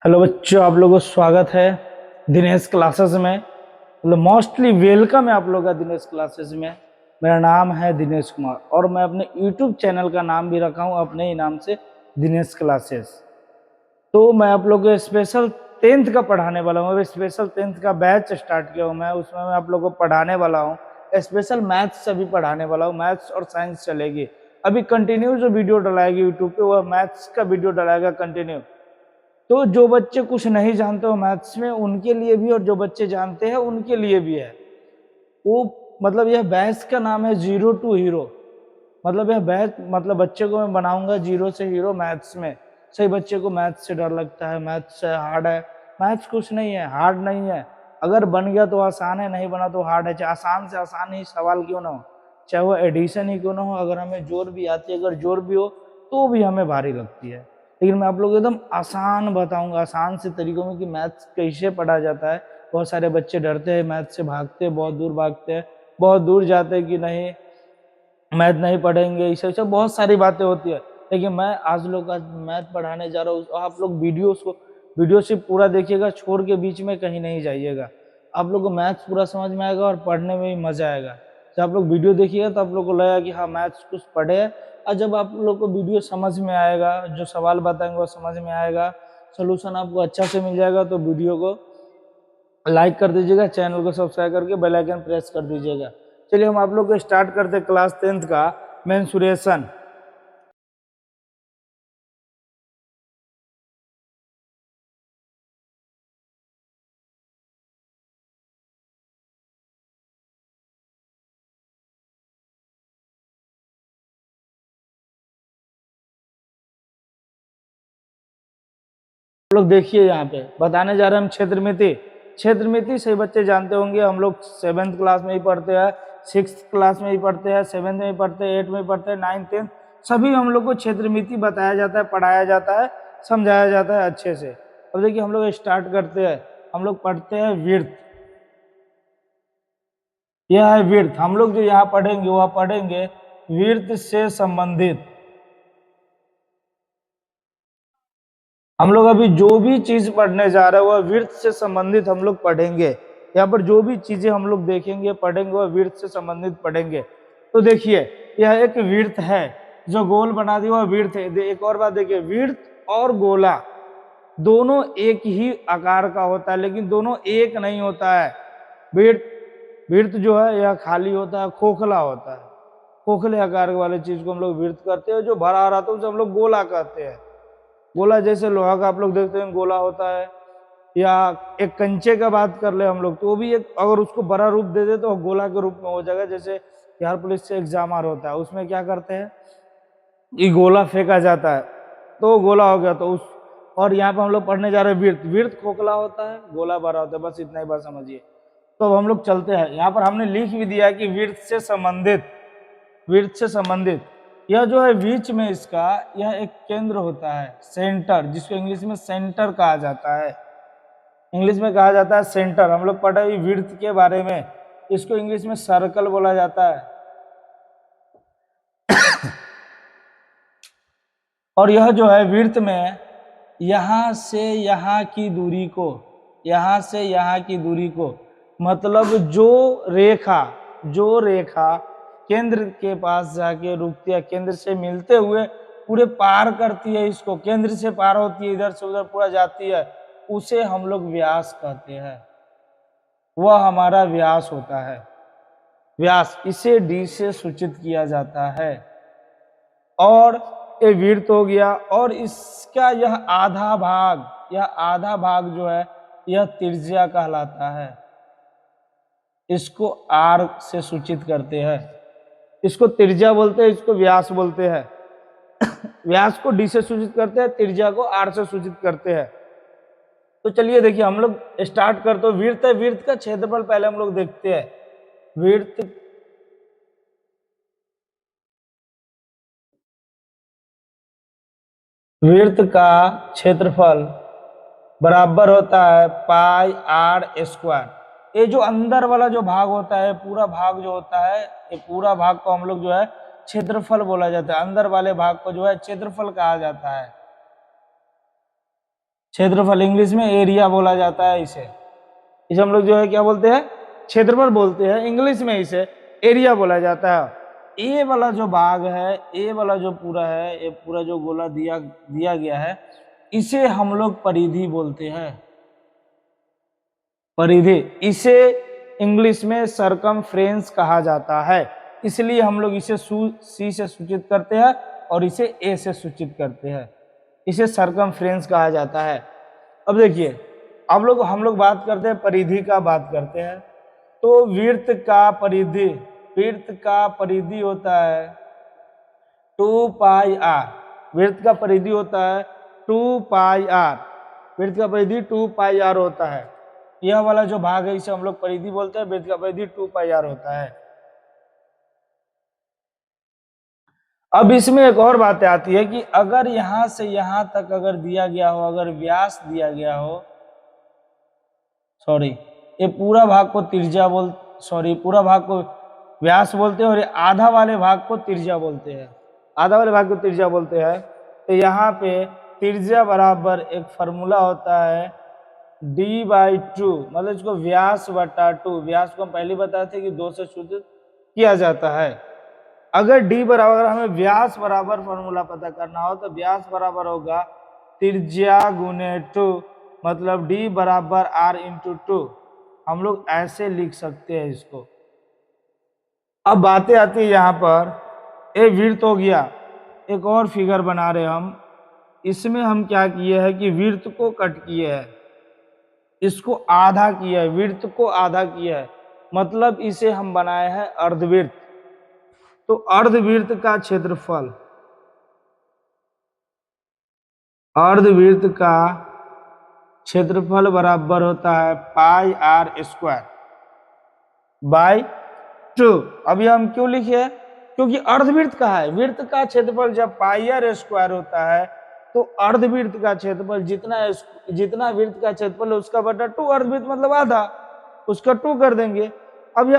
Hello बच्चों, आप लोगों को स्वागत है दिनेश क्लासेस में। मतलब मोस्टली वेलकम है आप लोगों का दिनेश क्लासेस में। मेरा नाम है दिनेश कुमार और मैं अपने यूट्यूब चैनल का नाम भी रखा हूँ अपने ही नाम से, दिनेश क्लासेस। तो मैं आप लोगों को स्पेशल 10th का पढ़ाने वाला हूँ। अभी स्पेशल 10th का बैच स्टार्ट किया हूँ मैं, उसमें मैं आप लोगों को पढ़ाने वाला हूँ। स्पेशल मैथ्स से भी पढ़ाने वाला हूँ, मैथ्स और साइंस चलेगी। अभी कंटिन्यू जो वीडियो डलाएगी यूट्यूब पे वह मैथ्स का वीडियो डलाएगा कंटिन्यू। तो जो बच्चे कुछ नहीं जानते हो मैथ्स में उनके लिए भी, और जो बच्चे जानते हैं उनके लिए भी है वो। मतलब यह बैच का नाम है जीरो टू हीरो। मतलब यह बैच, मतलब बच्चे को मैं बनाऊंगा जीरो से हीरो मैथ्स में। सही बच्चे को मैथ्स से डर लगता है, मैथ्स से हार्ड है। मैथ्स कुछ नहीं है, हार्ड नहीं है। अगर बन गया तो आसान है, नहीं बना तो हार्ड है। चाहे आसान से आसान ही सवाल क्यों ना हो, चाहे वो एडिशन ही क्यों ना हो, अगर हमें जोड़ भी आती है, अगर जोड़ भी हो तो भी हमें भारी लगती है। लेकिन मैं आप लोग एकदम आसान बताऊंगा, आसान से तरीकों में कि मैथ्स कैसे पढ़ा जाता है। बहुत सारे बच्चे डरते हैं मैथ्स से, भागते हैं, बहुत दूर भागते हैं, बहुत दूर जाते हैं कि नहीं मैथ नहीं पढ़ेंगे, इसे सब बहुत सारी बातें होती है। लेकिन मैं आज लोग का मैथ पढ़ाने जा रहा हूँ। आप लोग वीडियो से पूरा देखिएगा, छोड़ के बीच में कहीं नहीं जाइएगा। आप लोग को मैथ्स पूरा समझ में आएगा और पढ़ने में भी मजा आएगा। जब आप लोग वीडियो देखिएगा तो आप लोग को लगेगा कि हाँ मैथ्स कुछ पढ़े है। और जब आप लोग को वीडियो समझ में आएगा, जो सवाल बताएंगे वो समझ में आएगा, सोल्यूशन आपको अच्छा से मिल जाएगा, तो वीडियो को लाइक कर दीजिएगा, चैनल को सब्सक्राइब करके बेल आइकन प्रेस कर दीजिएगा। चलिए हम आप लोग को स्टार्ट करते हैं क्लास 10th का मेंसुरेशन। लोग देखिए यहाँ पे बताने जा रहे हैं हम क्षेत्रमिति। क्षेत्रमिति सही बच्चे जानते होंगे, हम लोग 7th क्लास में ही पढ़ते हैं, 6th क्लास में ही पढ़ते हैं, 7th में ही पढ़ते हैं, 8th में ही पढ़ते हैं, 9th 10th सभी हम लोग को क्षेत्रमिति बताया जाता है, पढ़ाया जाता है, समझाया जाता है अच्छे से। अब देखिए हम लोग स्टार्ट करते हैं। हम लोग पढ़ते हैं विड्थ। यह है विड्थ। हम लोग जो यहाँ पढ़ेंगे वह पढ़ेंगे विड्थ से संबंधित। हम लोग अभी जो भी चीज पढ़ने जा रहे हैं वह विड्थ से संबंधित हम लोग पढ़ेंगे। यहाँ पर जो भी चीजें हम लोग देखेंगे पढ़ेंगे वह विड्थ से संबंधित पढ़ेंगे। तो देखिए यह एक विड्थ है, जो गोल बना दिया वह विड्थ है। एक और बात देखिए, विड्थ और गोला दोनों एक ही आकार का होता है, लेकिन दोनों एक नहीं होता है। विड्थ विड्थ जो है यह खाली होता है, खोखला होता है। खोखले आकार वाले चीज को हम लोग विड्थ करते हैं। जो भरा रहता है उसे हम लोग गोला कहते हैं। गोला जैसे लोहा का आप लोग देखते हैं गोला होता है, या एक कंचे का बात कर ले हम लोग तो वो भी एक, अगर उसको बड़ा रूप दे दे तो गोला के रूप में हो जाएगा। जैसे बिहार पुलिस से एग्जाम होता है, उसमें क्या करते हैं कि गोला फेंका जाता है तो गोला हो गया। तो उस, और यहाँ पे हम लोग पढ़ने जा रहे हैं विड्थ। विड्थ खोखला होता है, गोला बड़ा होता है, बस इतना ही बात समझिए। तो अब हम लोग चलते हैं। यहाँ पर हमने लिख भी दिया है कि विड्थ से संबंधित, विड्थ से संबंधित यह जो है बीच में इसका यह एक केंद्र होता है, सेंटर, जिसको इंग्लिश में सेंटर कहा जाता है। इंग्लिश में कहा जाता है सेंटर। हम लोग पढ़े विड्थ के बारे में, इसको इंग्लिश में सर्कल बोला जाता है। और यह जो है विड्थ में यहां से यहां की दूरी को, यहां से यहां की दूरी को, मतलब जो रेखा केंद्र के पास जाके रुकती है, केंद्र से मिलते हुए पूरे पार करती है, इसको केंद्र से पार होती है, इधर से उधर पूरा जाती है, उसे हम लोग व्यास कहते हैं। वह हमारा व्यास होता है, व्यास। इसे डी से सूचित किया जाता है। और ये विड्थ हो गया। और इसका यह आधा भाग, यह आधा भाग जो है यह त्रिज्या कहलाता है। इसको आर से सूचित करते हैं, इसको त्रिज्या बोलते हैं, इसको व्यास बोलते हैं। व्यास को डी से सूचित करते हैं, त्रिज्या को आर से सूचित करते हैं। तो चलिए देखिए हम लोग स्टार्ट करते हैं। विड्थ है, विड्थ का क्षेत्रफल पहले हम लोग देखते हैं। विड्थ विड्थ का क्षेत्रफल बराबर होता है पाई आर स्क्वायर। ये जो अंदर वाला जो भाग होता है, पूरा भाग जो होता है, ये पूरा भाग को हम लोग जो है क्षेत्रफल बोला जाता है। अंदर वाले भाग को जो है क्षेत्रफल कहा जाता है। क्षेत्रफल इंग्लिश में एरिया बोला जाता है इसे हम लोग जो है क्या बोलते हैं, क्षेत्रफल बोलते हैं, इंग्लिश में इसे एरिया बोला जाता है। ए वाला जो भाग है, ए वाला जो पूरा है, ये पूरा जो गोला दिया गया है, इसे हम लोग परिधि बोलते हैं, परिधि। इसे इंग्लिश में सरकमफ्रेंस कहा जाता है, इसलिए हम लोग इसे सी से सूचित करते हैं और इसे ए से सूचित करते हैं, इसे सरकमफ्रेंस कहा जाता है। अब देखिए, अब लोग हम लोग बात करते हैं परिधि का, बात करते हैं तो वृत्त का परिधि होता है 2 पाई आर। वृत्त का परिधि होता है 2 पाई आर, वृत्त का परिधि 2 पाई आर होता है। यह वाला जो भाग है इसे हम लोग परिधि बोलते हैं, वृत्त का परिधि 2 पाई आर होता है। अब इसमें एक और बात आती है कि अगर यहां से यहां तक अगर दिया गया हो, अगर व्यास दिया गया हो, ये पूरा भाग को त्रिज्या पूरा भाग को व्यास बोलते हैं और ये आधा वाले भाग को त्रिज्या बोलते हैं, आधा वाले भाग को त्रिज्या बोलते हैं। तो यहाँ पे त्रिज्या बराबर एक फॉर्मूला होता है d/2, मतलब इसको व्यास बटा 2, व्यास को हम पहले बताए थे कि 2 से सूचित किया जाता है। अगर d बराबर, हमें व्यास बराबर फॉर्मूला पता करना हो तो व्यास बराबर होगा त्रिज्या गुने 2, मतलब d बराबर r इंटू 2, हम लोग ऐसे लिख सकते हैं इसको। अब बातें आती है यहाँ पर, ये वृत्त हो गया, एक और फिगर बना रहे हम, इसमें हम क्या किए हैं कि वृत्त को कट किए हैं, इसको आधा किया है, वृत्त को आधा किया है, मतलब इसे हम बनाए हैं अर्धवृत्त। तो अर्धवृत्त का क्षेत्रफल, अर्धवृत्त का क्षेत्रफल बराबर होता है पाई आर स्क्वायर बाय 2। अभी हम क्यों लिखे, क्योंकि अर्धवृत्त का है, वृत्त का क्षेत्रफल जब पाई आर स्क्वायर होता है तो अर्धवृत्त का क्षेत्रफल जितना वृत्त का क्षेत्रफल उसका बटा 2, अर्धवृत्त मतलब आधा, उसका 2 कर देंगे। अब